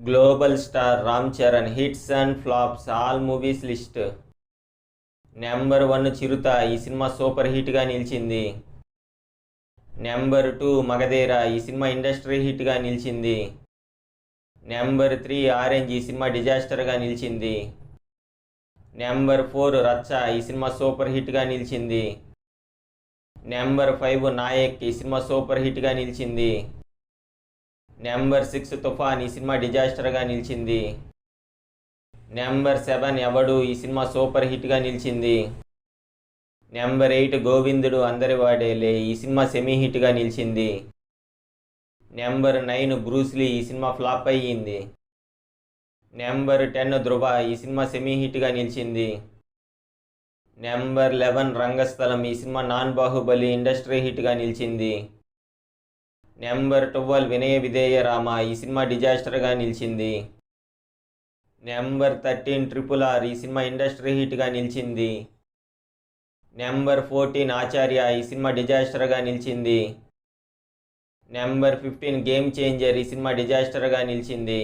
Global star Ram Charan hits and flops all movies list. Number 1 చిరుత, ఈ cinema super హిట్గా నిలిచింది. Number 2 Magadheera, ఈ cinema industry హిట్గా నిలిచింది. Number 3 orange, ఈ cinema డిజాస్టర్గా నిలిచింది. నెంబర్ 4 రచ్చ, ఈ సినిమా సూపర్ హిట్గా నిలిచింది. నెంబర్ 5 నాయక్, ఈ సినిమా సూపర్ హిట్గా నిలిచింది. నెంబర్ 6 తుఫాన్, ఈ సినిమా డిజాస్టర్గా నిలిచింది. నెంబర్ 7 ఎవడు, ఈ సినిమా సూపర్ హిట్గా నిలిచింది. నెంబర్ 8 గోవిందుడు అందరి వాడేలే, ఈ సినిమా సెమీ హిట్గా నిలిచింది. నెంబర్ 9 బ్రూస్లీ, ఈ సినిమా ఫ్లాప్ అయ్యింది. నెంబర్ 10 ధృవ, ఈ సినిమా సెమీ హిట్గా నిలిచింది. నెంబర్ 11 రంగస్థలం, ఈ సినిమా నాన్ బాహుబలి ఇండస్ట్రీ హిట్గా నిలిచింది. నెంబర్ 12 వినయ విధేయ రామ, ఈ సినిమా డిజాస్టర్గా నిలిచింది. నెంబర్ 13 RRR, ఈ సినిమా ఇండస్ట్రీ హిట్గా నిలిచింది. నెంబర్ 14 ఆచార్య, ఈ సినిమా డిజాస్టర్గా నిలిచింది. నెంబర్ 15 గేమ్ చేంజర్, ఈ సినిమా డిజాస్టర్గా నిలిచింది.